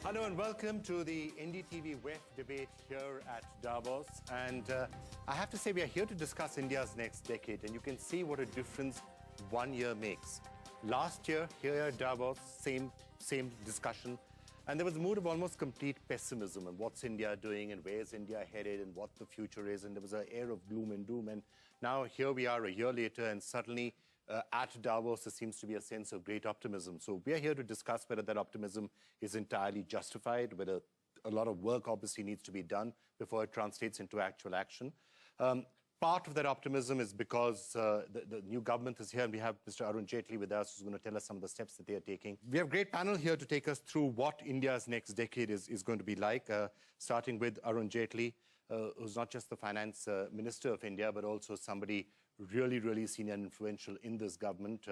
Hello and welcome to the NDTV WEF debate here at Davos. And I have to say we are here to discuss India's next decade, and you can see what a difference 1 year makes. Last year, here at Davos, same discussion. And there was a mood of almost complete pessimism and what's India doing and where's India headed and what the future is. And there was an air of gloom and doom. And now here we are a year later, and suddenly at Davos, there seems to be a sense of great optimism. So we are here to discuss whether that optimism is entirely justified, whether a lot of work obviously needs to be done before it translates into actual action. Part of that optimism is because the new government is here, and we have Mr. Arun Jaitley with us, who's going to tell us some of the steps that they are taking. We have a great panel here to take us through what India's next decade is going to be like, starting with Arun Jaitley, who's not just the Finance Minister of India, but also somebody really senior and influential in this government,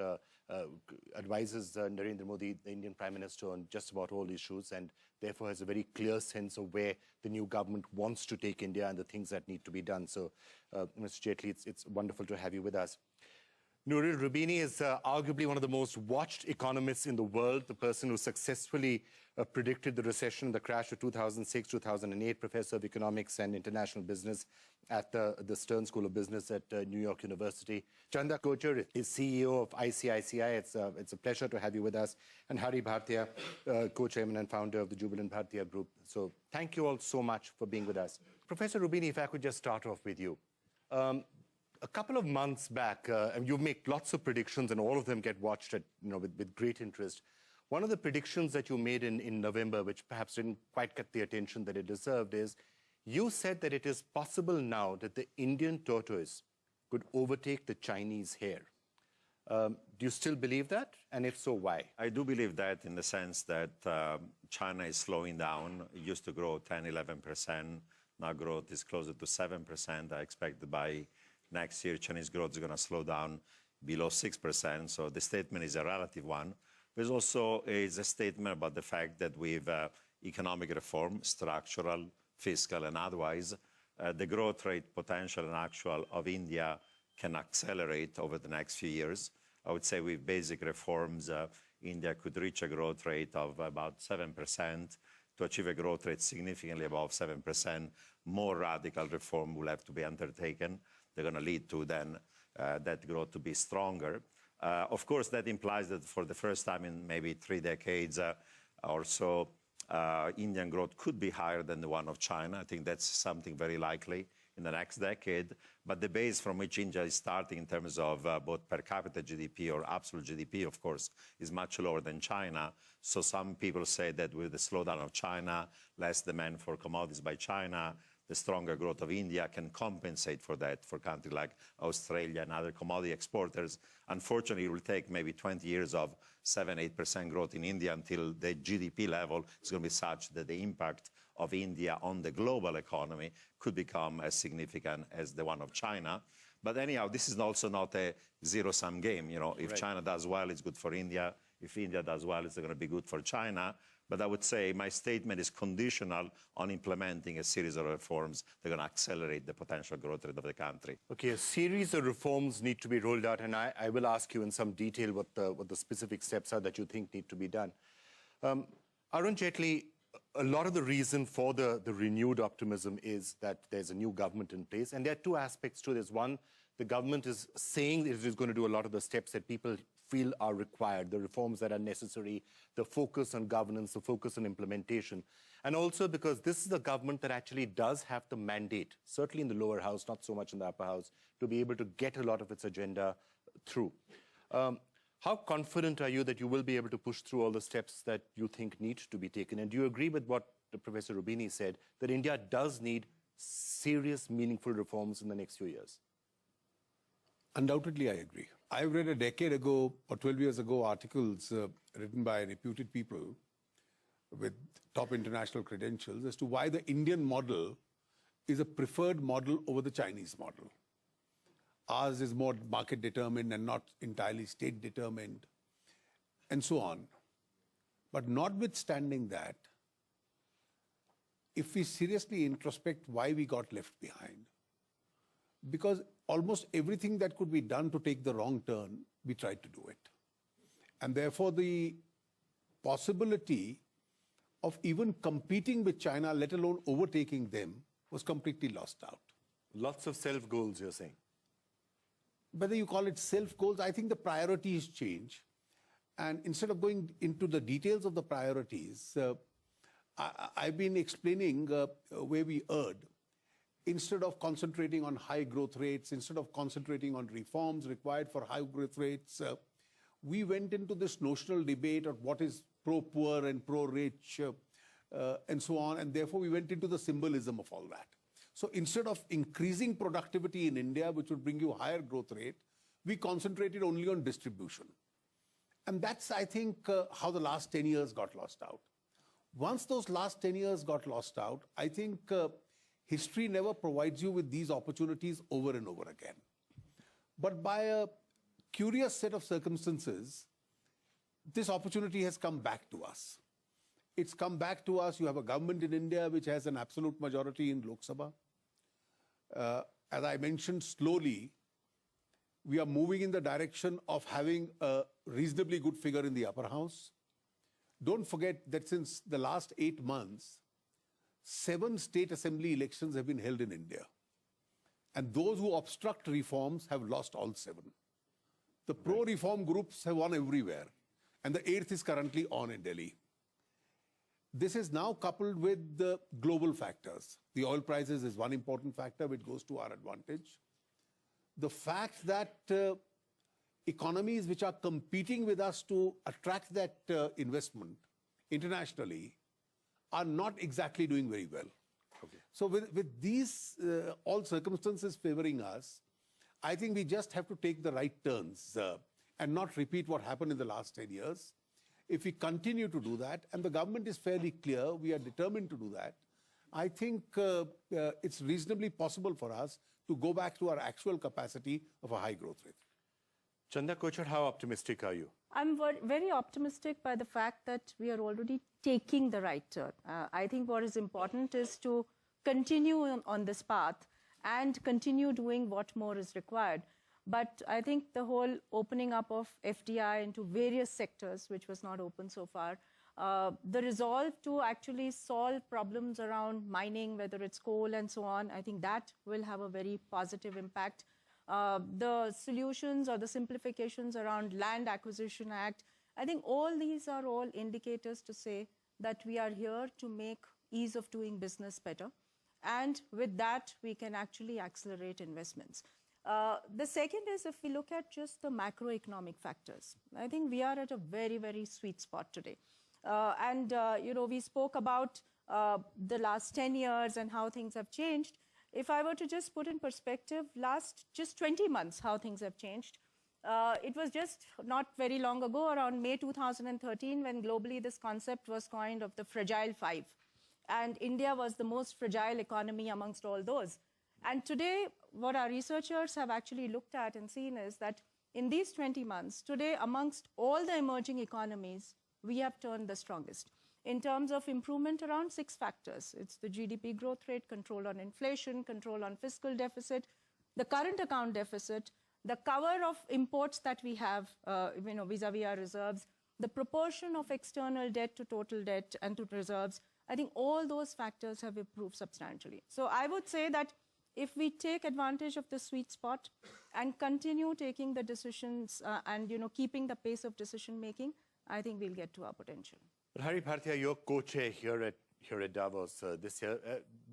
advises Narendra Modi, the Indian Prime Minister, on just about all issues, and therefore has a very clear sense of where the new government wants to take India and the things that need to be done. So, Mr. Jaitley, it's wonderful to have you with us. Nouriel Roubini is arguably one of the most watched economists in the world, the person who successfully predicted the recession, the crash of 2006, 2008, professor of economics and international business at the Stern School of Business at New York University. Chanda, Kochchar is CEO of ICICI. It's a pleasure to have you with us. And Bhartia, co-chairman and founder of the Jubilant Bhartia group. So thank you all so much for being with us. Professor Roubini, if I could just start off with you. A couple of months back, and you make lots of predictions, and all of them get watched with great interest. One of the predictions that you made in November, which perhaps didn't quite get the attention that it deserved, is you said that it is possible now that the Indian tortoise could overtake the Chinese hare. Do you still believe that? And if so, why? I do believe that, in the sense that China is slowing down. It used to grow 10, 11%. Now growth is closer to 7%. I expect that by next year, Chinese growth is going to slow down below 6%. So the statement is a relative one. There's also a statement about the fact that with economic reform, structural, fiscal, and otherwise, the growth rate potential and actual of India can accelerate over the next few years. I would say with basic reforms, India could reach a growth rate of about 7%. To achieve a growth rate significantly above 7%, more radical reform will have to be undertaken. They're going to lead to then that growth to be stronger. Of course, that implies that for the first time in maybe 3 decades or so, Indian growth could be higher than the one of China. I think that's something very likely in the next decade. But the base from which India is starting in terms of both per capita GDP or absolute GDP, of course, is much lower than China. So some people say that with the slowdown of China, less demand for commodities by China, the stronger growth of India can compensate for that for countries like Australia and other commodity exporters. Unfortunately, it will take maybe 20 years of 7, 8% growth in India until the GDP level is going to be such that the impact of India on the global economy could become as significant as the one of China. But anyhow, this is also not a zero-sum game. You know, if China does well, it's good for India. If India does well, it's going to be good for China. But I would say my statement is conditional on implementing a series of reforms that are going to accelerate the potential growth rate of the country. Okay, a series of reforms need to be rolled out, and I will ask you in some detail what the specific steps are that you think need to be done. Arun Jaitley, a lot of the reason for the renewed optimism is that there's a new government in place, and there are two aspects to this. One, the government is saying it is going to do a lot of the steps that people feel are required, the reforms that are necessary, the focus on governance, the focus on implementation. And also because this is a government that actually does have the mandate, certainly in the lower house, not so much in the upper house, to be able to get a lot of its agenda through. How confident are you that you will be able to push through all the steps that you think need to be taken? And do you agree with what Professor Roubini said, that India does need serious, meaningful reforms in the next few years? Undoubtedly, I agree. I read a decade ago or 12 years ago articles written by reputed people with top international credentials as to why the Indian model is a preferred model over the Chinese model. Ours is more market determined and not entirely state determined, and so on. But notwithstanding that, if we seriously introspect why we got left behind, because almost everything that could be done to take the wrong turn, we tried to do it. And therefore, the possibility of even competing with China, let alone overtaking them, was completely lost out. Lots of self-goals, you're saying. Whether you call it self-goals, I think the priorities change. And instead of going into the details of the priorities, I've been explaining where we erred. Instead of concentrating on high growth rates, instead of concentrating on reforms required for high growth rates, we went into this notional debate of what is pro-poor and pro-rich and so on. And therefore, we went into the symbolism of all that. So instead of increasing productivity in India, which would bring you higher growth rate, we concentrated only on distribution. And that's, I think, how the last 10 years got lost out. Once those last 10 years got lost out, I think history never provides you with these opportunities over and over again. But by a curious set of circumstances, this opportunity has come back to us. It's come back to us. You have a government in India which has an absolute majority in Lok Sabha. As I mentioned, slowly, we are moving in the direction of having a reasonably good figure in the upper house. Don't forget that since the last 8 months, 7 state assembly elections have been held in India. And those who obstruct reforms have lost all 7. The pro-reform groups have won everywhere. And the 8th is currently on in Delhi. This is now coupled with the global factors. The oil prices is one important factor which goes to our advantage. The fact that economies which are competing with us to attract that investment internationally are not exactly doing very well. Okay. So with these all circumstances favoring us, I think we just have to take the right turns and not repeat what happened in the last 10 years. If we continue to do that, and the government is fairly clear, we are determined to do that, I think it's reasonably possible for us to go back to our actual capacity of a high growth rate. Chanda, Kochchar, how optimistic are you? I'm very optimistic by the fact that we are already taking the right turn. I think what is important is to continue on this path and continue doing what more is required. But I think the whole opening up of FDI into various sectors, which was not open so far, the resolve to actually solve problems around mining, whether it's coal and so on, I think that will have a very positive impact. The solutions or the simplifications around Land Acquisition Act, I think all these are all indicators to say that we are here to make ease of doing business better. And with that, we can actually accelerate investments. The second is if we look at just the macroeconomic factors, I think we are at a very, very sweet spot today. We spoke about the last 10 years and how things have changed. If I were to just put in perspective, last just 20 months, how things have changed. It was just not very long ago, around May 2013, when globally this concept was coined of the fragile 5. And India was the most fragile economy amongst all those. And today, what our researchers have actually looked at and seen is that in these 20 months, today, amongst all the emerging economies, we have turned the strongest. In terms of improvement around 6 factors, it's the GDP growth rate, control on inflation, control on fiscal deficit, the current account deficit, the cover of imports that we have vis-a-vis our reserves, the proportion of external debt to total debt and to reserves. I think all those factors have improved substantially. So I would say that if we take advantage of the sweet spot and continue taking the decisions and keeping the pace of decision making, I think we'll get to our potential. But Hari Bhartia, you're co-chair here at Davos this year.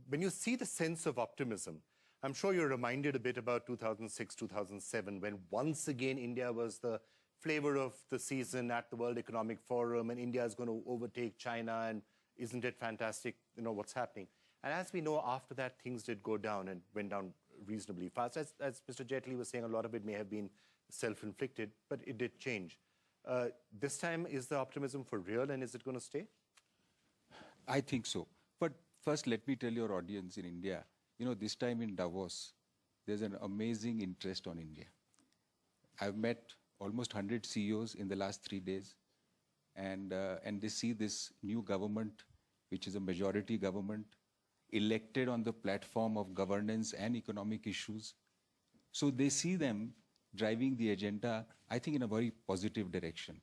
When you see the sense of optimism, I'm sure you're reminded a bit about 2006, 2007, when once again India was the flavor of the season at the World Economic Forum, and India is going to overtake China, and isn't it fantastic, what's happening? And as we know, after that, things did go down and went down reasonably fast. As Mr. Jaitley was saying, a lot of it may have been self-inflicted, but it did change. This time, is the optimism for real, and is it going to stay? I think so. But first, let me tell your audience in India, this time in Davos, there's an amazing interest on India. I've met almost 100 CEOs in the last 3 days, and they see this new government, which is a majority government, elected on the platform of governance and economic issues. So they see them driving the agenda, I think, in a very positive direction.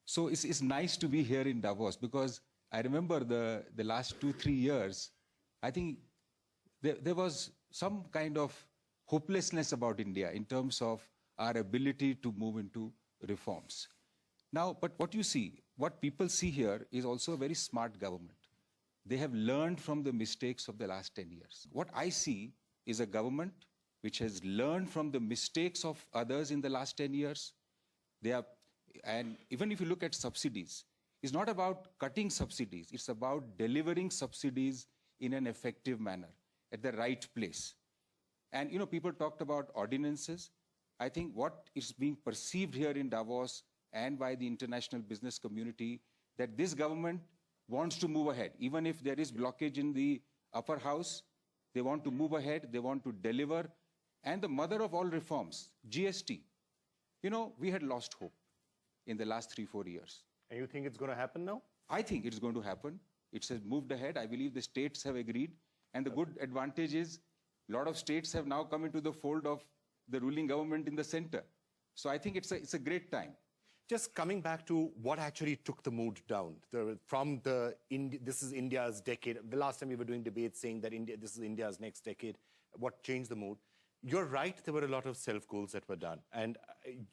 So it's nice to be here in Davos, because I remember the last 2-3 years, I think there was some kind of hopelessness about India in terms of our ability to move into reforms. Now, but what people see here is also a very smart government. They have learned from the mistakes of the last 10 years. What I see is a government which has learned from the mistakes of others in the last 10 years. And even if you look at subsidies, it's not about cutting subsidies. It's about delivering subsidies in an effective manner at the right place. And, people talked about ordinances. I think what is being perceived here in Davos and by the international business community, that this government wants to move ahead. Even if there is blockage in the upper house, they want to move ahead, they want to deliver. And the mother of all reforms, GST. We had lost hope in the last 3-4 years. And you think it's going to happen now? I think it's going to happen. It has moved ahead. I believe the states have agreed. And the good advantage is a lot of states have now come into the fold of the ruling government in the center. So I think it's a great time. Just coming back to what actually took the mood down, this is India's decade. The last time we were doing debates saying that this is India's next decade, what changed the mood? You're right, there were a lot of self-goals that were done. And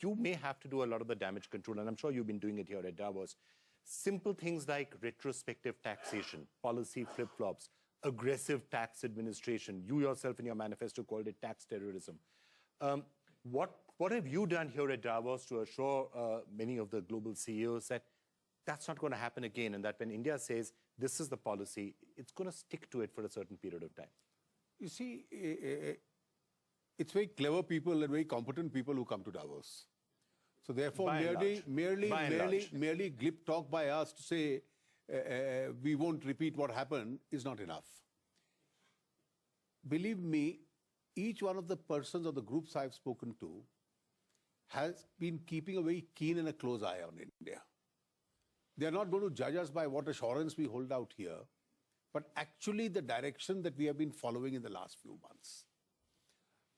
you may have to do a lot of the damage control, and I'm sure you've been doing it here at Davos. Simple things like retrospective taxation, policy flip-flops, aggressive tax administration. You yourself in your manifesto called it tax terrorism. What have you done here at Davos to assure many of the global CEOs that that's not going to happen again, and that when India says this is the policy, it's going to stick to it for a certain period of time? You see, it's very clever people and very competent people who come to Davos. So therefore, merely glib talk by us to say we won't repeat what happened is not enough. Believe me, each one of the persons or the groups I've spoken to has been keeping a very keen and a close eye on India. They're not going to judge us by what assurance we hold out here, but actually the direction that we have been following in the last few months.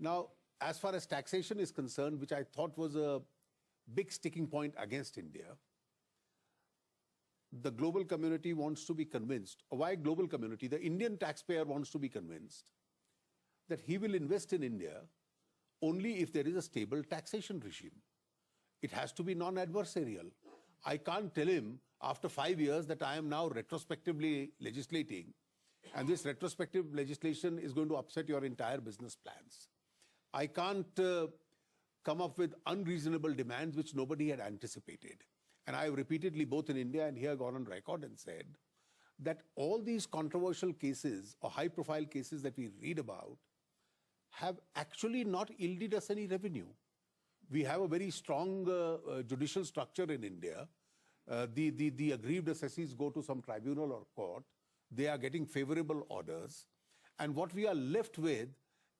Now, as far as taxation is concerned, which I thought was a big sticking point against India, the global community wants to be convinced. Why global community? The Indian taxpayer wants to be convinced that he will invest in India only if there is a stable taxation regime. It has to be non-adversarial. I can't tell him after 5 years that I am now retrospectively legislating, and this retrospective legislation is going to upset your entire business plans. I can't come up with unreasonable demands which nobody had anticipated. And I have repeatedly, both in India and here, gone on record and said that all these controversial cases or high-profile cases that we read about have actually not yielded us any revenue. We have a very strong judicial structure in India. The aggrieved assessees go to some tribunal or court. They are getting favorable orders. And what we are left with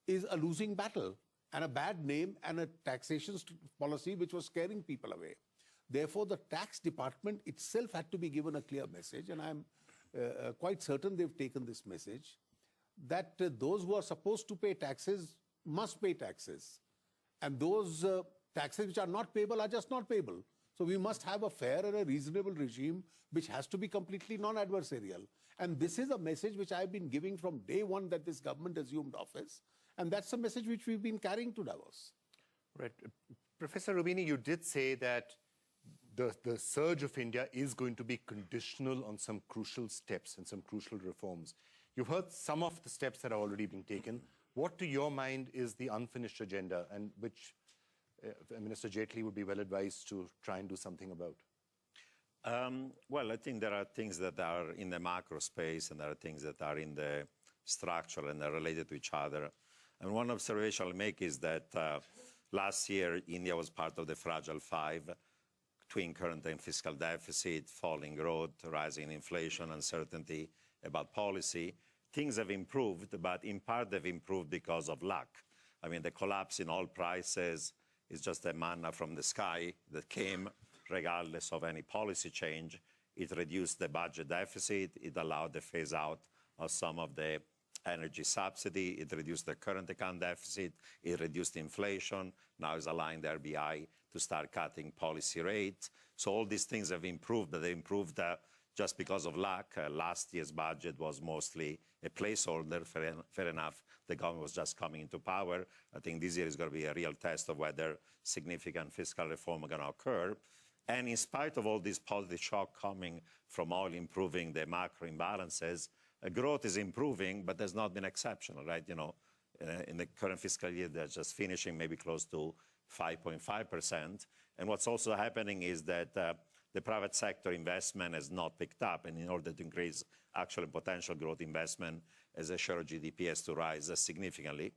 is a losing battle and a bad name and a taxation policy which was scaring people away. Therefore, the tax department itself had to be given a clear message, and I'm quite certain they've taken this message, that those who are supposed to pay taxes must pay taxes. And those taxes which are not payable are just not payable. So we must have a fair and a reasonable regime which has to be completely non-adversarial. And this is a message which I've been giving from day one that this government assumed office. And that's a message which we've been carrying to Davos. Right. Professor Roubini, you did say that the surge of India is going to be conditional on some crucial steps and some crucial reforms. You've heard some of the steps that are already being taken. What, to your mind, is the unfinished agenda, and which Minister Jaitley would be well advised to try and do something about? Well, I think there are things that are in the macro space and there are things that are in the structural and are related to each other. And one observation I'll make is that last year, India was part of the fragile five, between current and fiscal deficit, falling growth, rising inflation, uncertainty about policy. Things have improved, but in part they've improved because of luck. I mean, the collapse in oil prices is just a manna from the sky that came regardless of any policy change. It reduced the budget deficit. It allowed the phase out of some of the energy subsidy. It reduced the current account deficit. It reduced inflation. Now it's allowing the RBI to start cutting policy rates. So all these things have improved, but they improved just because of luck. Last year's budget was mostly a placeholder. Fair enough, the government was just coming into power. I think this year is going to be a real test of whether significant fiscal reform are going to occur. And in spite of all this positive shock coming from oil improving the macro imbalances, growth is improving, but there's not been exceptional, right? You know, in the current fiscal year, they're just finishing maybe close to 5.5%. And what's also happening is that the private sector investment has not picked up. And in order to increase actual and potential growth, investment as a share of GDP has to rise significantly.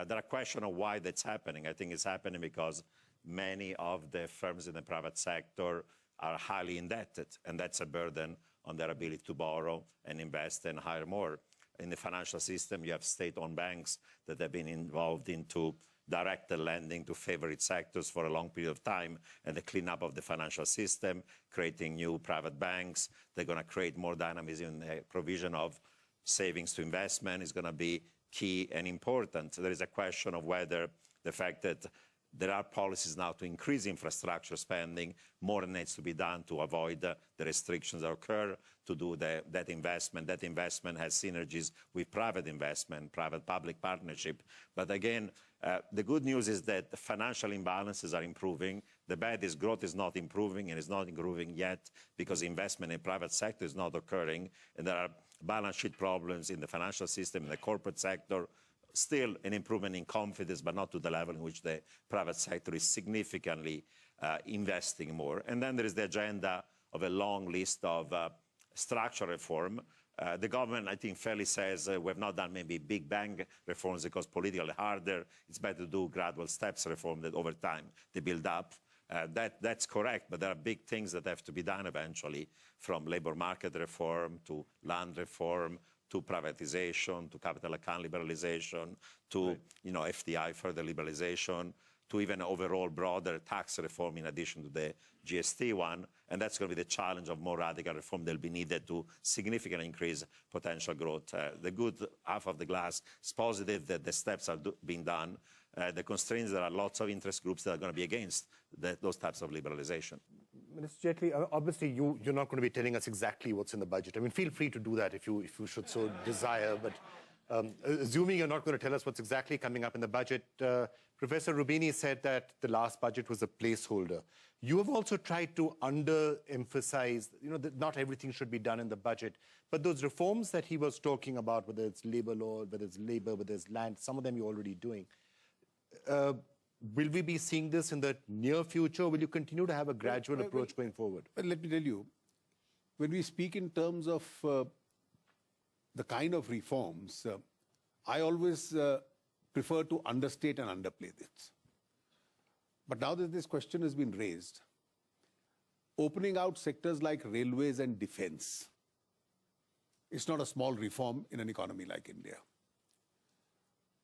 There are questions of why that's happening. I think it's happening because many of the firms in the private sector are highly indebted, and that's a burden on their ability to borrow and invest and hire more. In the financial system, you have state-owned banks that have been involved into directed lending to favorite sectors for a long period of time, and the cleanup of the financial system, creating new private banks. They're going to create more dynamism in the provision of savings to investment is going to be key and important. So there is a question of whether the fact that there are policies now to increase infrastructure spending, more needs to be done to avoid the restrictions that occur, to do that investment. That investment has synergies with private investment, private-public partnership. But again, the good news is that the financial imbalances are improving. The bad is growth is not improving, and is not improving yet because investment in private sector is not occurring. And there are balance sheet problems in the financial system, in the corporate sector. Still an improvement in confidence, but not to the level in which the private sector is significantly investing more. And then there is the agenda of a long list of structural reform. The government, I think, fairly says we have not done maybe big bang reforms because politically harder. It's better to do gradual steps reform that over time they build up. That's correct, but there are big things that have to be done eventually, from labor market reform to land reform, to privatization, to capital account liberalization, to FDI further liberalization, to even overall broader tax reform in addition to the GST one. And that's going to be the challenge of more radical reform that will be needed to significantly increase potential growth. The good half of the glass is positive that the steps are being done. The constraints, there are lots of interest groups that are going to be against those types of liberalization. Minister Jaitley, obviously you're not going to be telling us exactly what's in the budget. I mean, feel free to do that if you should so desire. But assuming you're not going to tell us what's exactly coming up in the budget, Professor Roubini said that the last budget was a placeholder. You have also tried to underemphasize, that not everything should be done in the budget. But those reforms that he was talking about, whether it's labor law, whether it's labor, whether it's land, some of them you're already doing. Will we be seeing this in the near future? Will you continue to have a gradual approach going forward? Well, let me tell you, when we speak in terms of the kind of reforms, I always prefer to understate and underplay this. But now that this question has been raised, opening out sectors like railways and defense is not a small reform in an economy like India.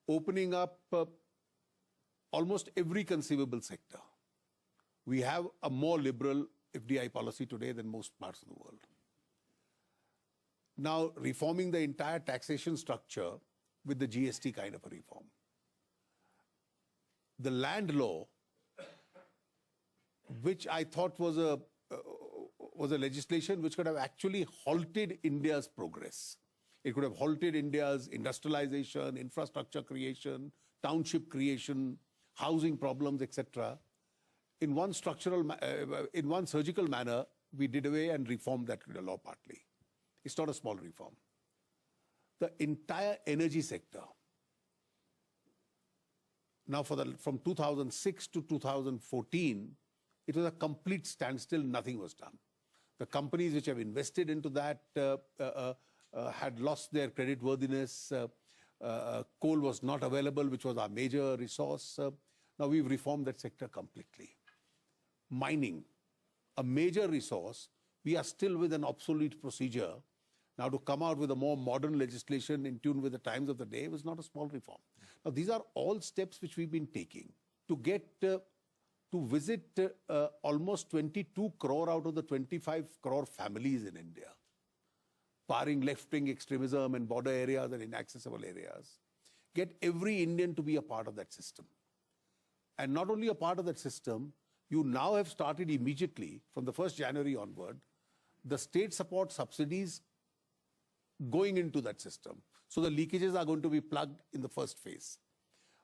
Opening up almost every conceivable sector. We have a more liberal FDI policy today than most parts of the world. Now, reforming the entire taxation structure with the GST kind of a reform. The land law, which I thought was a legislation which could have actually halted India's progress. It could have halted India's industrialization, infrastructure creation, township creation, housing problems, etc. In one surgical manner, we did away and reformed that law partly. It's not a small reform. The entire energy sector. Now, from 2006 to 2014, it was a complete standstill. Nothing was done. The companies which have invested into that had lost their creditworthiness. Coal was not available, which was our major resource. Now we've reformed that sector completely. Mining, a major resource, we are still with an obsolete procedure. Now to come out with a more modern legislation in tune with the times of the day was not a small reform. Now these are all steps which we've been taking to get to visit almost 22 crore out of the 25 crore families in India, barring left-wing extremism in border areas and inaccessible areas. Get every Indian to be a part of that system. And not only a part of that system, you now have started immediately, from the 1st January onward, the state support subsidies going into that system. So the leakages are going to be plugged in the first phase.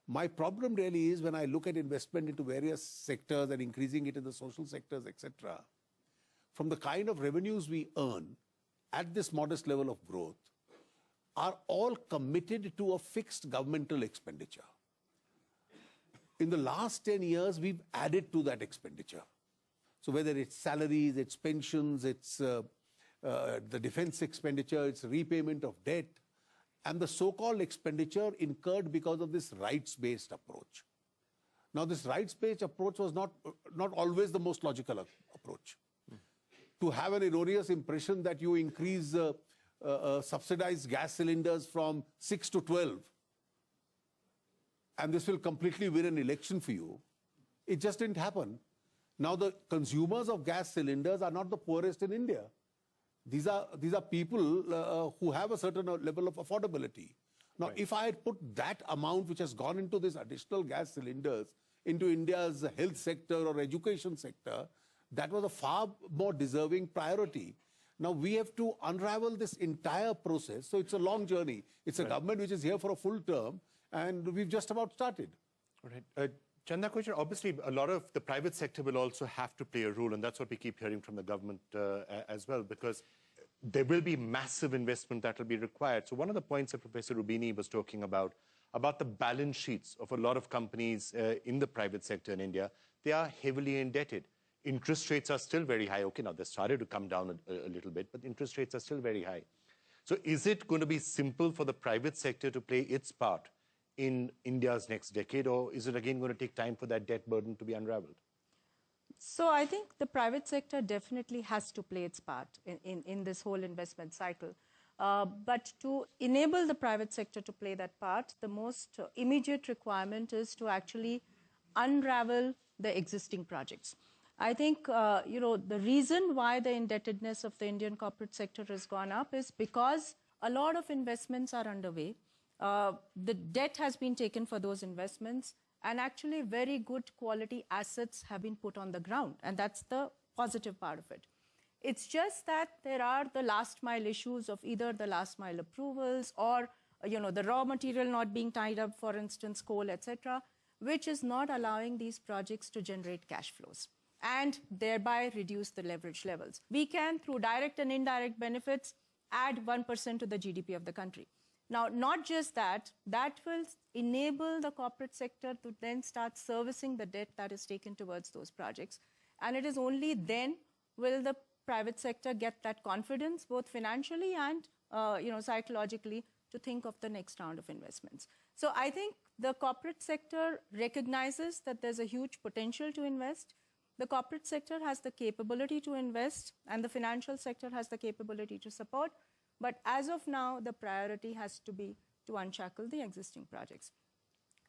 My problem really is when I look at investment into various sectors and increasing it in the social sectors, etc., from the kind of revenues we earn at this modest level of growth, are all committed to a fixed governmental expenditure. In the last 10 years, we've added to that expenditure. So whether it's salaries, it's pensions, it's the defense expenditure, it's repayment of debt, and the so-called expenditure incurred because of this rights-based approach. Now, this rights-based approach was not always the most logical approach. To have an erroneous impression that you increase subsidized gas cylinders from 6 to 12, and this will completely win an election for you, it just didn't happen. Now, the consumers of gas cylinders are not the poorest in India. These are people who have a certain level of affordability. Now, if I had put that amount which has gone into this additional gas cylinders into India's health sector or education sector, that was a far more deserving priority. Now, we have to unravel this entire process. So it's a long journey. It's a government which is here for a full term, and we've just about started. All right. Chanda, Kochchar, obviously a lot of the private sector will also have to play a role, and that's what we keep hearing from the government as well, because there will be massive investment that will be required. So one of the points that Professor Roubini was talking about the balance sheets of a lot of companies in the private sector in India, they are heavily indebted. Interest rates are still very high. Okay, now they started to come down a little bit, but interest rates are still very high. So is it going to be simple for the private sector to play its part in India's next decade, or is it again going to take time for that debt burden to be unraveled? So I think the private sector definitely has to play its part in this whole investment cycle. But to enable the private sector to play that part, the most immediate requirement is to actually unravel the existing projects. I think, the reason why the indebtedness of the Indian corporate sector has gone up is because a lot of investments are underway. The debt has been taken for those investments, and actually very good quality assets have been put on the ground. And that's the positive part of it. It's just that there are the last mile issues of either the last mile approvals or, the raw material not being tied up, for instance, coal, etc., which is not allowing these projects to generate cash flows and thereby reduce the leverage levels. We can, through direct and indirect benefits, add 1% to the GDP of the country. Now, not just that, that will enable the corporate sector to then start servicing the debt that is taken towards those projects. And it is only then will the private sector get that confidence, both financially and psychologically, to think of the next round of investments. So I think the corporate sector recognizes that there's a huge potential to invest. The corporate sector has the capability to invest, and the financial sector has the capability to support. But as of now, the priority has to be to unshackle the existing projects.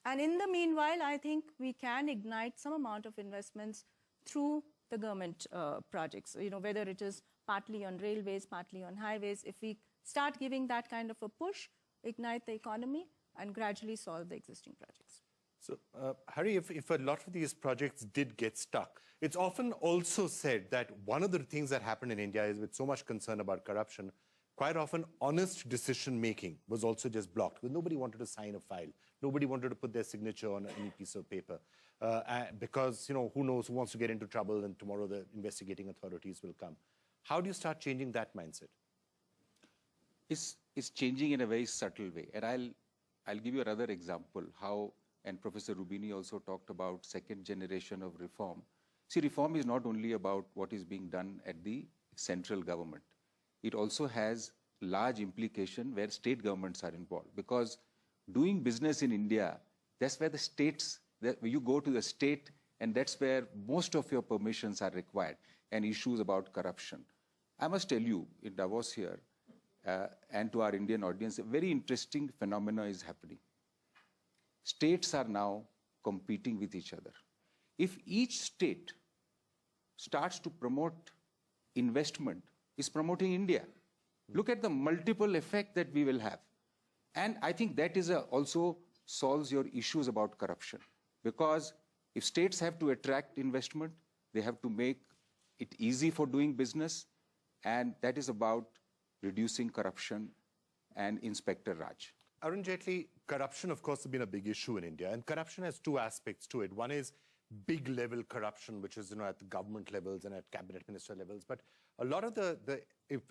And in the meanwhile, I think we can ignite some amount of investments through the government projects, whether it is partly on railways, partly on highways. If we start giving that kind of a push, ignite the economy, and gradually solve the existing projects. So, Hari, if a lot of these projects did get stuck, it's often also said that one of the things that happened in India is with so much concern about corruption, quite often honest decision-making was also just blocked, because nobody wanted to sign a file. Nobody wanted to put their signature on any piece of paper because, who knows who wants to get into trouble, and tomorrow the investigating authorities will come. How do you start changing that mindset? It's changing in a very subtle way. And I'll give you another example, how, and Professor Roubini also talked about second generation of reform. See, reform is not only about what is being done at the central government. It also has large implication where state governments are involved, because doing business in India, that's where the states, you go to the state, and that's where most of your permissions are required, and issues about corruption. I must tell you, in Davos here, and to our Indian audience, a very interesting phenomena is happening. States are now competing with each other. If each state starts to promote investment, is promoting India. Look at the multiple effect that we will have. And I think that is also solves your issues about corruption. Because if states have to attract investment, they have to make it easy for doing business. And that is about reducing corruption and Inspector Raj. Arun Jaitley, corruption, of course, has been a big issue in India. And corruption has two aspects to it. One is big level corruption, which is at the government levels and at cabinet minister levels. But a lot of the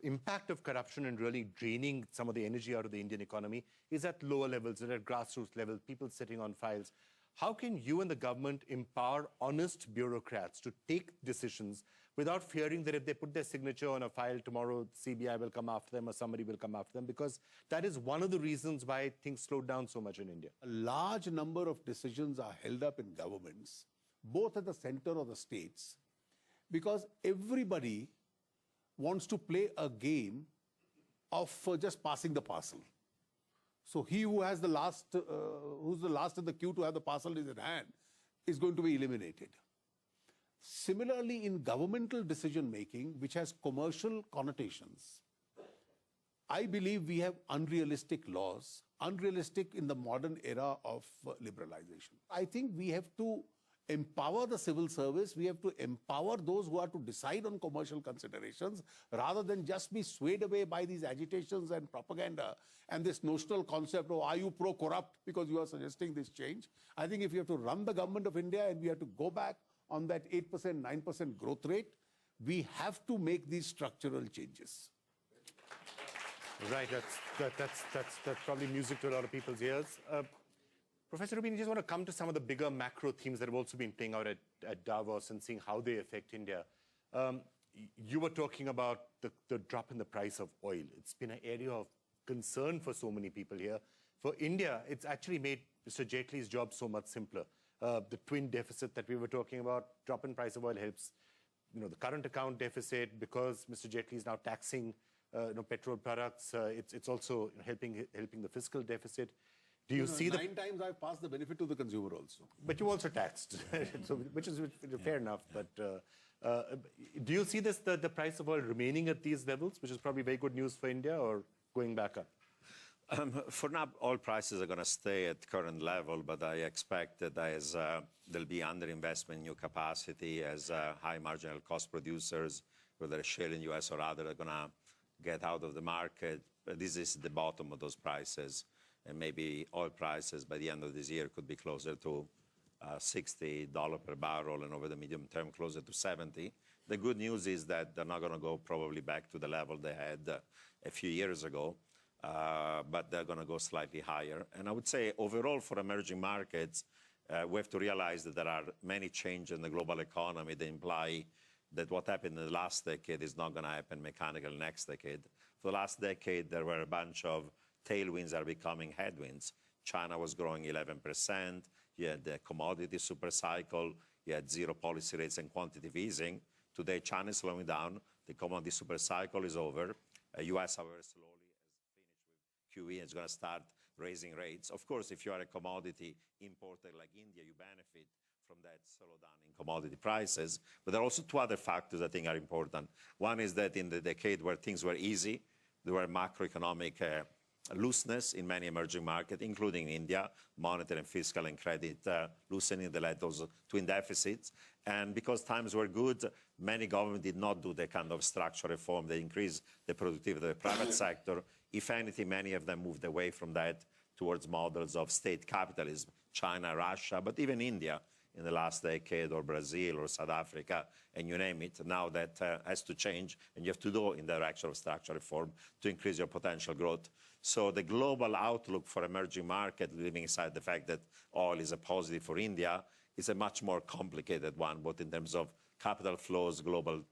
impact of corruption and really draining some of the energy out of the Indian economy is at lower levels and at grassroots levels, people sitting on files. How can you and the government empower honest bureaucrats to take decisions without fearing that if they put their signature on a file tomorrow, CBI will come after them or somebody will come after them? Because that is one of the reasons why things slowed down so much in India. A large number of decisions are held up in governments, both at the center or the states, because everybody wants to play a game of just passing the parcel. So he who has the last, who's the last in the queue to have the parcel in his hand is going to be eliminated. Similarly, in governmental decision making, which has commercial connotations, I believe we have unrealistic laws, unrealistic in the modern era of liberalization. I think we have to empower the civil service. We have to empower those who are to decide on commercial considerations rather than just be swayed away by these agitations and propaganda and this notional concept of are you pro-corrupt because you are suggesting this change. I think if you have to run the government of India and we have to go back on that 8%, 9% growth rate, we have to make these structural changes. Right, that's probably music to a lot of people's ears. Professor Roubini, I just want to come to some of the bigger macro themes that have also been playing out at Davos and seeing how they affect India. You were talking about the drop in the price of oil. It's been an area of concern for so many people here. For India, it's actually made Mr. Jaitley's job so much simpler. The twin deficit that we were talking about, drop in price of oil helps, the current account deficit, because Mr. Jaitley is now taxing, petrol products. It's also helping the fiscal deficit. Do you see 9 times I've passed the benefit to the consumer also. But you also taxed, so, which is fair enough. But do you see the price of oil remaining at these levels, which is probably very good news for India, or going back up? For now, oil prices are going to stay at current level, but I expect that as there'll be underinvestment in new capacity, as high marginal cost producers, whether shale in the US or other, are going to get out of the market. This is the bottom of those prices. And maybe oil prices by the end of this year could be closer to $60 per barrel, and over the medium term closer to 70. The good news is that they're not going to go probably back to the level they had a few years ago, but they're going to go slightly higher. And I would say overall for emerging markets, we have to realize that there are many changes in the global economy that imply that what happened in the last decade is not going to happen mechanically next decade. For the last decade, there were a bunch of tailwinds are becoming headwinds. China was growing 11%. You had the commodity super cycle. You had zero policy rates and quantitative easing. Today, China is slowing down. The commodity super cycle is over. US, however, slowly has finished with QE and is going to start raising rates. Of course, if you are a commodity importer like India, you benefit from that slowdown in commodity prices. But there are also two other factors I think are important. One is that in the decade where things were easy, there were macroeconomic looseness in many emerging markets, including India, monetary and fiscal and credit loosening that led those twin deficits. And because times were good, many governments did not do the kind of structural reform that increased the productivity of the private sector. If anything, many of them moved away from that towards models of state capitalism, China, Russia, but even India in the last decade, or Brazil, or South Africa, and you name it. Now that has to change, and you have to go in the direction of structural reform to increase your potential growth. So the global outlook for emerging markets, leaving aside the fact that oil is a positive for India, is a much more complicated one, both in terms of capital flows, global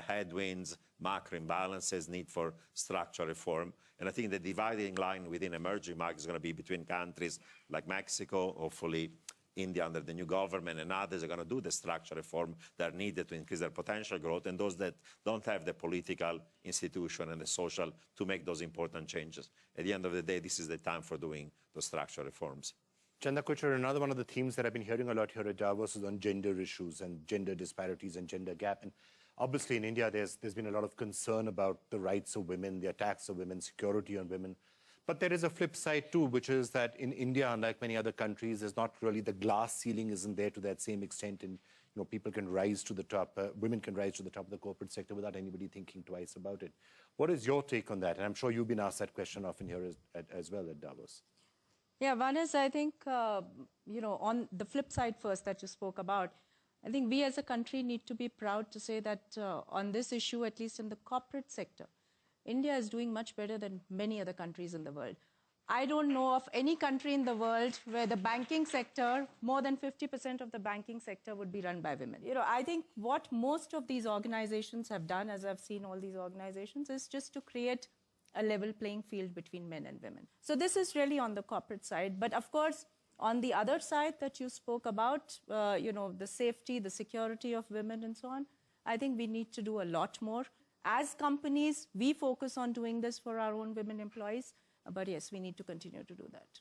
headwinds, macro imbalances, need for structural reform. And I think the dividing line within emerging markets is going to be between countries like Mexico, hopefully India under the new government, and others are going to do the structural reform that are needed to increase their potential growth, and those that don't have the political institution and the social to make those important changes. At the end of the day, this is the time for doing those structural reforms. Chanda, Kochchar, another one of the themes that I've been hearing a lot here at Davos is on gender issues and gender disparities and gender gap. And obviously in India, there's been a lot of concern about the rights of women, the attacks of women, security on women. But there is a flip side too, which is that in India, unlike many other countries, there's not really the glass ceiling isn't there to that same extent. And people can rise to the top, women can rise to the top of the corporate sector without anybody thinking twice about it. What is your take on that? And I'm sure you've been asked that question often here as well at Davos. Yeah, one is, I think, on the flip side first that you spoke about, I think we as a country need to be proud to say that on this issue, at least in the corporate sector, India is doing much better than many other countries in the world. I don't know of any country in the world where the banking sector, more than 50% of the banking sector would be run by women. I think what most of these organizations have done, as I've seen all these organizations, is just to create a level playing field between men and women. So this is really on the corporate side. But of course, on the other side that you spoke about, the safety, the security of women and so on, I think we need to do a lot more. As companies, we focus on doing this for our own women employees. But yes, we need to continue to do that.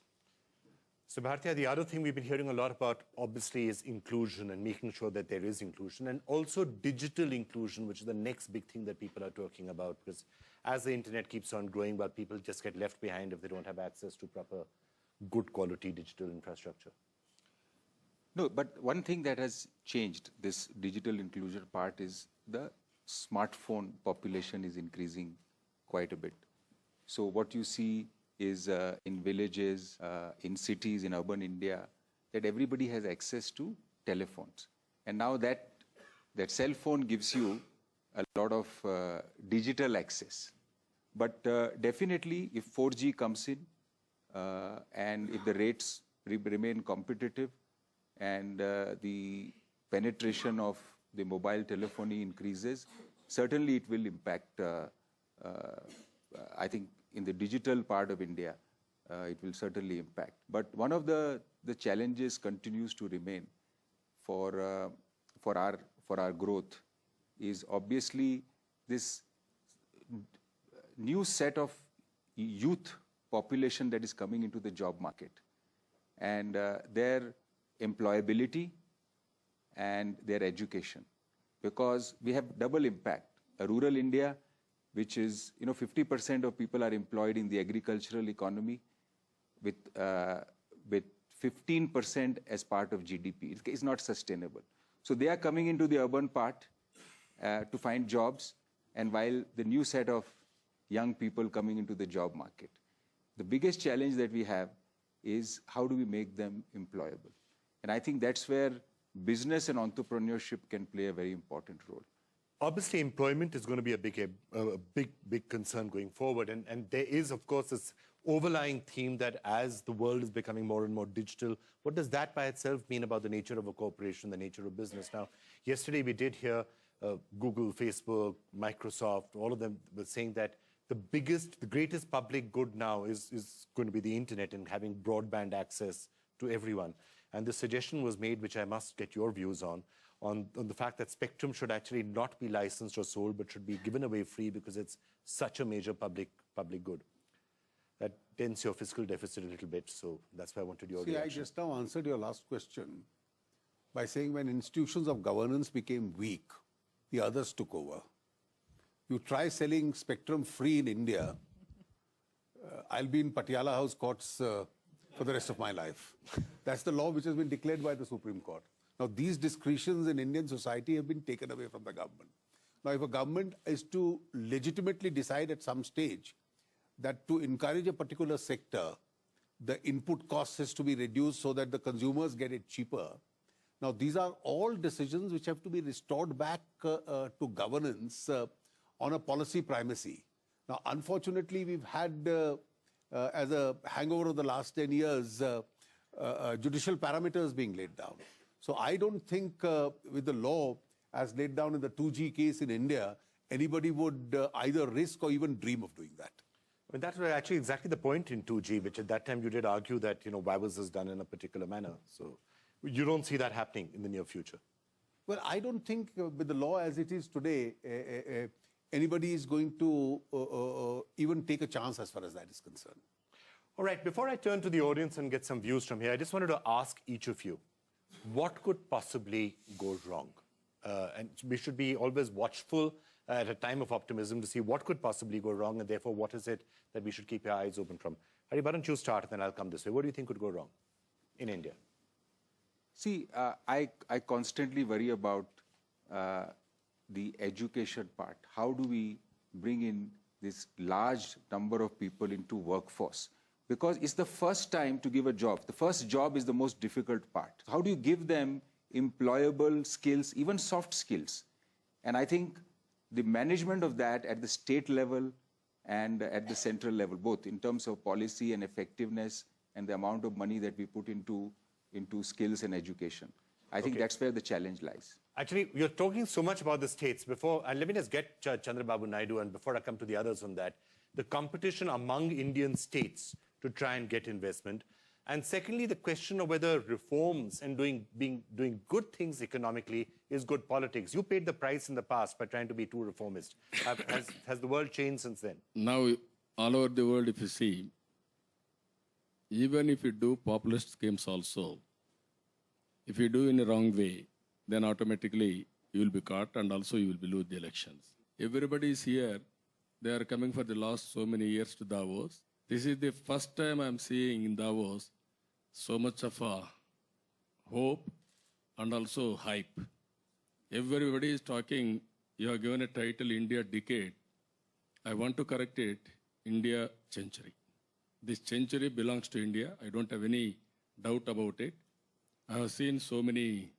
So Bhartia, the other thing we've been hearing a lot about, obviously, is inclusion and making sure that there is inclusion, and also digital inclusion, which is the next big thing that people are talking about. Because as the internet keeps on growing, well, people just get left behind if they don't have access to proper, good quality digital infrastructure. No, but one thing that has changed this digital inclusion part is the smartphone population is increasing quite a bit. So what you see is in villages, in cities, in urban India, that everybody has access to telephones. And now that cell phone gives you a lot of digital access. But definitely, if 4G comes in, and if the rates remain competitive, and the penetration of the mobile telephony increases, certainly it will impact, I think, in the digital part of India, it will certainly impact. But one of the challenges continues to remain for our growth is obviously this new set of youth population that is coming into the job market, and their employability and their education, because we have double impact. A rural India, which is, 50% of people are employed in the agricultural economy with 15% as part of GDP. It's not sustainable. So they are coming into the urban part to find jobs, and while the new set of young people coming into the job market. The biggest challenge that we have is how do we make them employable? And I think that's where business and entrepreneurship can play a very important role. Obviously, employment is going to be a big concern going forward. And there is, of course, this overlying theme that as the world is becoming more and more digital, what does that by itself mean about the nature of a corporation, the nature of business? Now, yesterday we did hear Google, Facebook, Microsoft, all of them were saying that the greatest public good now is going to be the internet and having broadband access to everyone. And the suggestion was made, which I must get your views on the fact that spectrum should actually not be licensed or sold, but should be given away free because it's such a major public good. That dents your fiscal deficit a little bit, so that's why I wanted your reaction. I just now answered your last question by saying when institutions of governance became weak, the others took over. You try selling spectrum free in India, I'll be in Patiala House courts for the rest of my life. That's the law which has been declared by the Supreme Court. Now, these discretions in Indian society have been taken away from the government. Now, if a government is to legitimately decide at some stage that to encourage a particular sector, the input cost has to be reduced so that the consumers get it cheaper. Now, these are all decisions which have to be restored back to governance on a policy primacy. Now, unfortunately, we've had, as a hangover of the last 10 years, judicial parameters being laid down. So I don't think with the law as laid down in the 2G case in India, anybody would either risk or even dream of doing that. I mean, that was actually exactly the point in 2G, which at that time you did argue that, why was this done in a particular manner? So you don't see that happening in the near future. Well, I don't think with the law as it is today, anybody is going to even take a chance as far as that is concerned. All right, before I turn to the audience and get some views from here, I just wanted to ask each of you, what could possibly go wrong? And we should be always watchful at a time of optimism to see what could possibly go wrong, and therefore what is it that we should keep our eyes open from. Hari, why don't you start, and then I'll come this way. What do you think could go wrong in India? See, I constantly worry about the education part. How do we bring in this large number of people into workforce? Because it's the first time to give a job. The first job is the most difficult part. How do you give them employable skills, even soft skills? And I think the management of that at the state level and at the central level, both in terms of policy and effectiveness and the amount of money that we put into skills and education. I think that's where the challenge lies. Actually, you're talking so much about the states. Let me just get Chandra Babu Naidu, and before I come to the others on that, the competition among Indian states to try and get investment. And secondly, the question of whether reforms and doing good things economically is good politics. You paid the price in the past by trying to be too reformist. Has the world changed since then? Now, all over the world, if you see, even if you do populist schemes also, if you do in a wrong way, then automatically you will be caught and also you will be lose the elections. Everybody is here. They are coming for the last so many years to Davos. This is the first time I'm seeing in Davos so much of a hope and also hype. Everybody is talking, you have given a title, India Decade. I want to correct it, India Century. This century belongs to India. I don't have any doubt about it. I have seen so many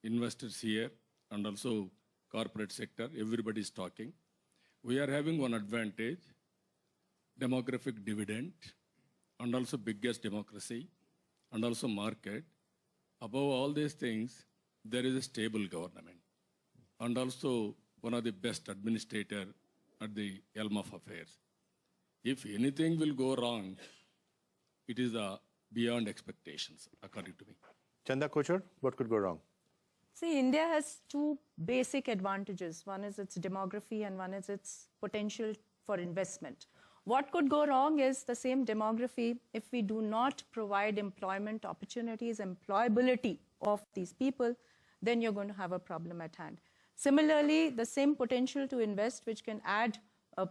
investors here and also corporate sector. Everybody is talking. We are having one advantage, demographic dividend, and also biggest democracy, and also market. Above all these things, there is a stable government, and also one of the best administrator at the helm of affairs. If anything will go wrong, it is beyond expectations, according to me. Chanda, Kochchar, what could go wrong? See, India has two basic advantages. One is its demography and one is its potential for investment. What could go wrong is the same demography if we do not provide employment opportunities, employability of these people, then you're going to have a problem at hand. Similarly, the same potential to invest, which can add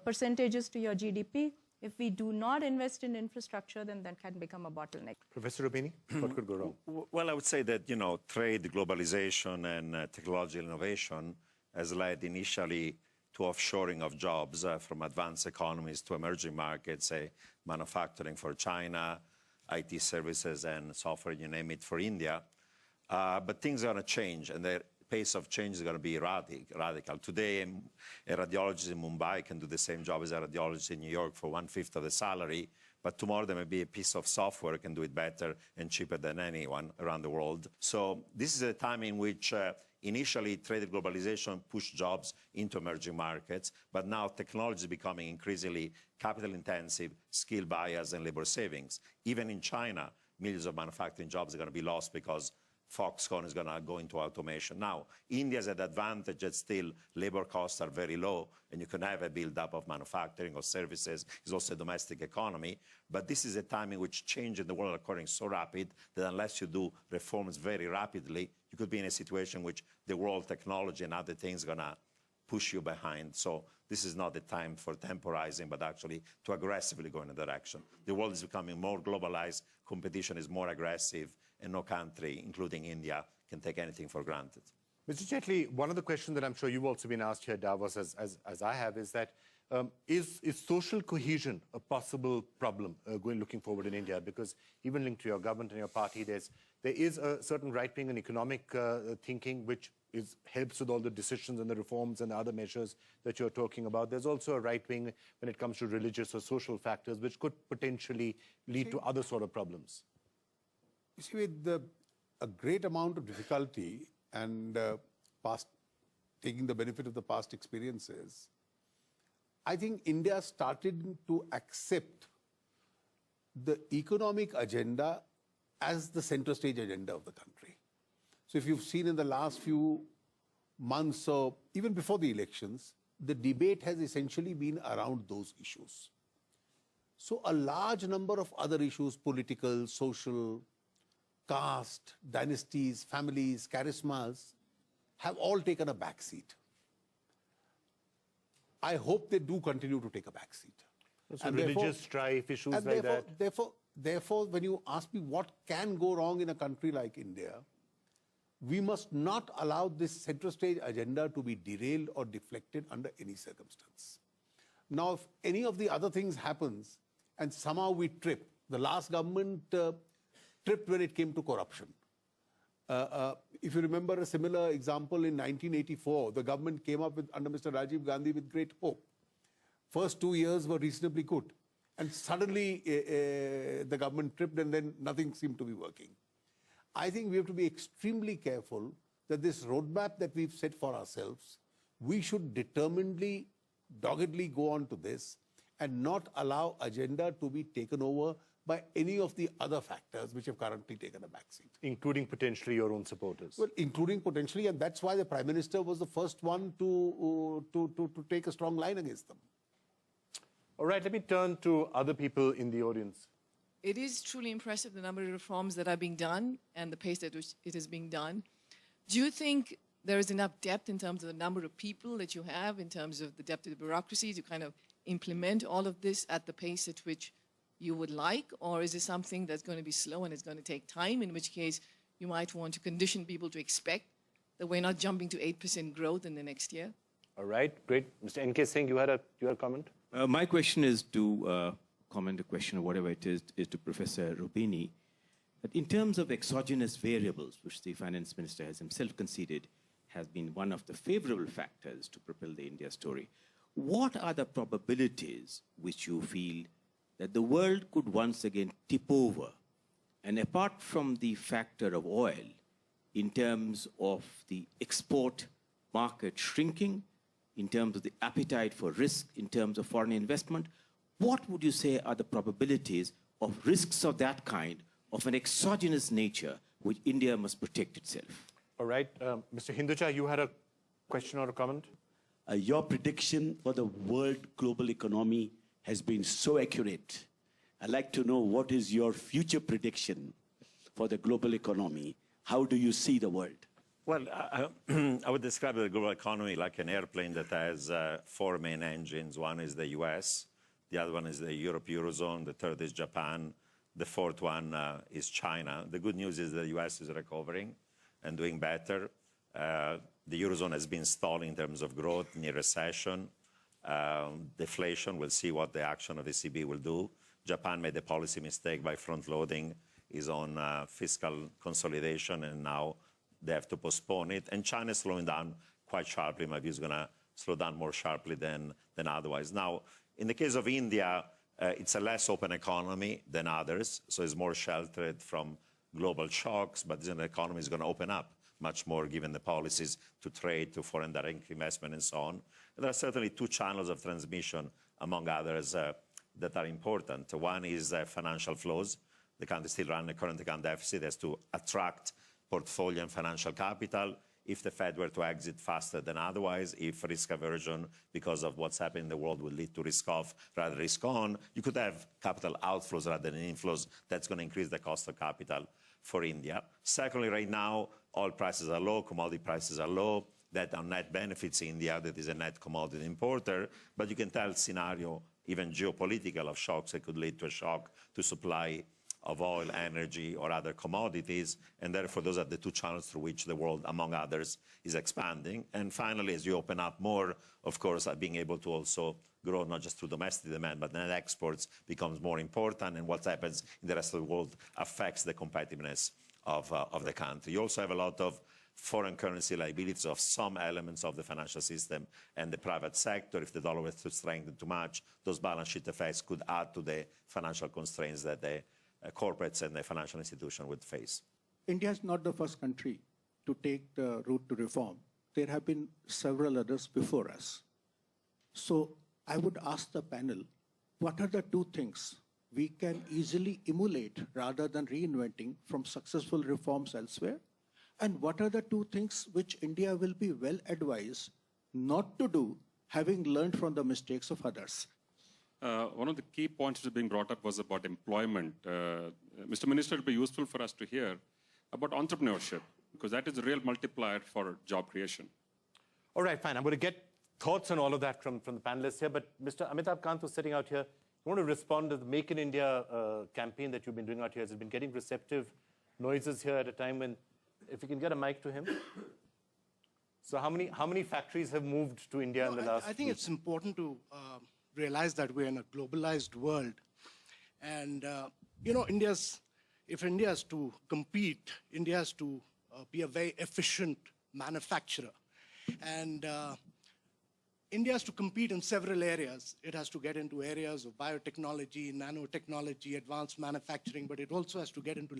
percentages to your GDP, if we do not invest in infrastructure, then that can become a bottleneck. Professor Roubini, what could go wrong? Well, I would say that, trade, globalization, and technological innovation has led initially to offshoring of jobs from advanced economies to emerging markets, say manufacturing for China, IT services and software, you name it, for India. But things are going to change, and the pace of change is going to be radical. Today, a radiologist in Mumbai can do the same job as a radiologist in New York for 1/5 of the salary, but tomorrow there may be a piece of software that can do it better and cheaper than anyone around the world. So this is a time in which initially trade and globalization pushed jobs into emerging markets, but now technology is becoming increasingly capital-intensive, skill bias, and labor savings. Even in China, millions of manufacturing jobs are going to be lost because Foxconn is going to go into automation. Now, India has an advantage that still labor costs are very low, and you can have a build-up of manufacturing or services. It's also a domestic economy. But this is a time in which change in the world is occurring so rapid that unless you do reforms very rapidly, you could be in a situation in which the world technology and other things are going to push you behind. So this is not the time for temporizing, but actually to aggressively go in a direction. The world is becoming more globalized, competition is more aggressive, and no country, including India, can take anything for granted. Mr. Jaitley, one of the questions that I'm sure you've also been asked here at Davos, as I have, is that is social cohesion a possible problem looking forward in India? Because even linked to your government and your party, there is a certain right-wing and economic thinking which helps with all the decisions and the reforms and the other measures that you're talking about. There's also a right-wing when it comes to religious or social factors, which could potentially lead to other sort of problems. You see, with a great amount of difficulty and taking the benefit of the past experiences, I think India started to accept the economic agenda as the center stage agenda of the country. So if you've seen in the last few months or even before the elections, the debate has essentially been around those issues. So a large number of other issues, political, social, caste, dynasties, families, charismas, have all taken a backseat. I hope they do continue to take a backseat. So religious strife, issues and like therefore, when you ask me what can go wrong in a country like India, we must not allow this center stage agenda to be derailed or deflected under any circumstance. Now, if any of the other things happens and somehow we trip, the last government tripped when it came to corruption. If you remember a similar example in 1984, the government came up with, under Mr. Rajiv Gandhi, with great hope. First 2 years were reasonably good. And suddenly the government tripped and then nothing seemed to be working. I think we have to be extremely careful that this roadmap that we've set for ourselves, we should determinedly, doggedly go on to this and not allow agenda to be taken over by any of the other factors which have currently taken a backseat. Including potentially your own supporters. Well, including potentially, and that's why the Prime Minister was the first one to take a strong line against them. All right, let me turn to other people in the audience. It is truly impressive, the number of reforms that are being done and the pace at which it is being done. Do you think there is enough depth in terms of the number of people that you have, in terms of the depth of the bureaucracy to kind of implement all of this at the pace at which you would like? Or is it something that's going to be slow and it's going to take time, in which case you might want to condition people to expect that we're not jumping to 8% growth in the next year? All right, great. Mr. N.K. Singh, you had a comment? My question is to comment a question or whatever it is to Professor Roubini. That in terms of exogenous variables, which the Finance Minister has himself conceded has been one of the favorable factors to propel the India story, what are the probabilities which you feel that the world could once again tip over? And apart from the factor of oil, in terms of the export market shrinking, in terms of the appetite for risk, in terms of foreign investment, what would you say are the probabilities of risks of that kind, of an exogenous nature, which India must protect itself? All right. Mr. Hinduja, you had a question or a comment? Your prediction for the world global economy has been so accurate. I'd like to know, what is your future prediction for the global economy? How do you see the world? Well, I would describe the global economy like an airplane that has 4 main engines. One is the US, the other one is the Europe, Eurozone, the third is Japan, the fourth one is China. The good news is the US is recovering and doing better. The Eurozone has been stalling in terms of growth, near recession, deflation. We'll see what the action of the ECB will do. Japan made a policy mistake by front-loading his own fiscal consolidation, and now they have to postpone it. And China is slowing down quite sharply. My view is going to slow down more sharply than otherwise. Now, in the case of India, it's a less open economy than others, so it's more sheltered from global shocks, but the economy is going to open up much more given the policies to trade, to foreign direct investment, and so on. And there are certainly 2 channels of transmission, among others, that are important. One is financial flows. The country still runs a current account deficit, has to attract portfolio and financial capital. If the Fed were to exit faster than otherwise, if risk aversion because of what's happening in the world will lead to risk off rather risk on, you could have capital outflows rather than inflows. That's going to increase the cost of capital for India. Secondly, right now, oil prices are low, commodity prices are low. That on net benefits India, that is a net commodity importer. But you can tell scenario, even geopolitical, of shocks that could lead to a shock to supply of oil, energy, or other commodities, and therefore those are the 2 channels through which the world, among others, is expanding. And finally, as you open up more, of course, being able to also grow not just through domestic demand, but net exports becomes more important, and what happens in the rest of the world affects the competitiveness of the country. You also have a lot of foreign currency liabilities of some elements of the financial system and the private sector. If the dollar was to strengthen too much, those balance sheet effects could add to the financial constraints that the corporates and the financial institution would face. India is not the first country to take the route to reform. There have been several others before us. So I would ask the panel, what are the 2 things we can easily emulate rather than reinventing from successful reforms elsewhere? And what are the 2 things which India will be well advised not to do, having learned from the mistakes of others? One of the key points that is being brought up was about employment. Mr. Minister, it would be useful for us to hear about entrepreneurship, because that is a real multiplier for job creation. All right, fine. I'm going to get thoughts on all of that from the panelists here. But Mr. Amitabh Kant was sitting out here. I want to respond to the Make in India campaign that you've been doing out here. Has it been getting receptive noises here at a time when If you can get a mic to him. So how many factories have moved to India in the last I think it's important to realize that we're in a globalized world. And, if India is to compete, India has to be a very efficient manufacturer. And India has to compete in several areas. It has to get into areas of biotechnology, nanotechnology, advanced manufacturing, but it also has to get into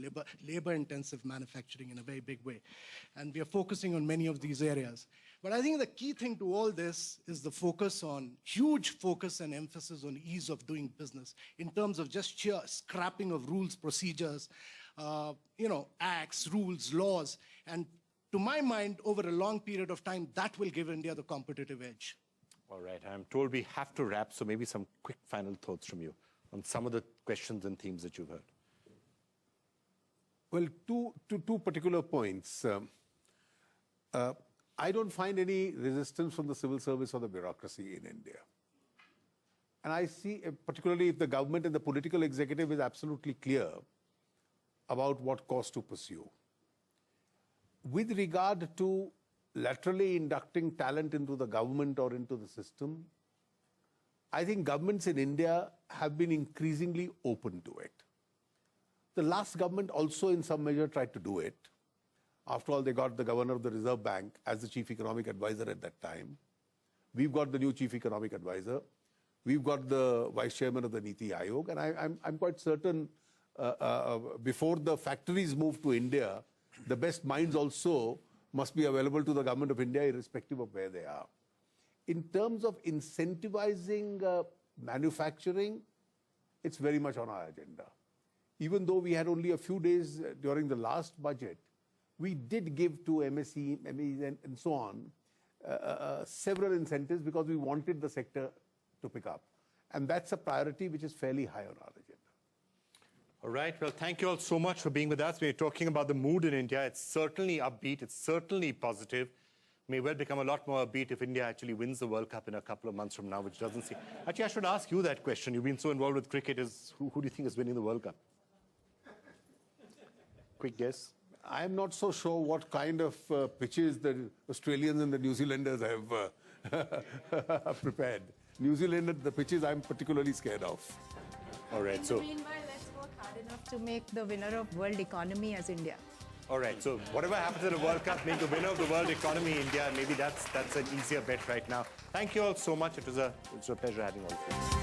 labor-intensive manufacturing in a very big way. And we are focusing on many of these areas. But I think the key thing to all this is the huge focus and emphasis on ease of doing business in terms of just sheer scrapping of rules, procedures, acts, rules, laws. And to my mind, over a long period of time, that will give India the competitive edge. All right, I'm told we have to wrap, so maybe some quick final thoughts from you on some of the questions and themes that you've heard. Well, two particular points. I don't find any resistance from the civil service or the bureaucracy in India. And I see, particularly if the government and the political executive is absolutely clear about what course to pursue. With regard to laterally inducting talent into the government or into the system, I think governments in India have been increasingly open to it. The last government also in some measure tried to do it. After all, they got the governor of the Reserve Bank as the chief economic advisor at that time. We've got the new chief economic advisor. We've got the vice chairman of the Niti Aayog. And I'm quite certain before the factories move to India, the best minds also must be available to the government of India irrespective of where they are. In terms of incentivizing manufacturing, it's very much on our agenda. Even though we had only a few days during the last budget, we did give to MSE, MEs and so on several incentives because we wanted the sector to pick up. And that's a priority which is fairly high on our agenda. All right, well, thank you all so much for being with us. We're talking about the mood in India. It's certainly upbeat. It's certainly positive. May well become a lot more upbeat if India actually wins the World Cup in a couple of months from now, which doesn't seem... Actually, I should ask you that question. You've been so involved with cricket. Who do you think is winning the World Cup? Quick guess. I'm not so sure what kind of pitches the Australians and the New Zealanders have prepared. New Zealand, the pitches I'm particularly scared of. All right, so... Meanwhile, let's work hard enough to make the winner of world economy as India. All right, so whatever happens in the World Cup, make the winner of the world economy India. Maybe that's an easier bet right now. Thank you all so much. It was a pleasure having all of you.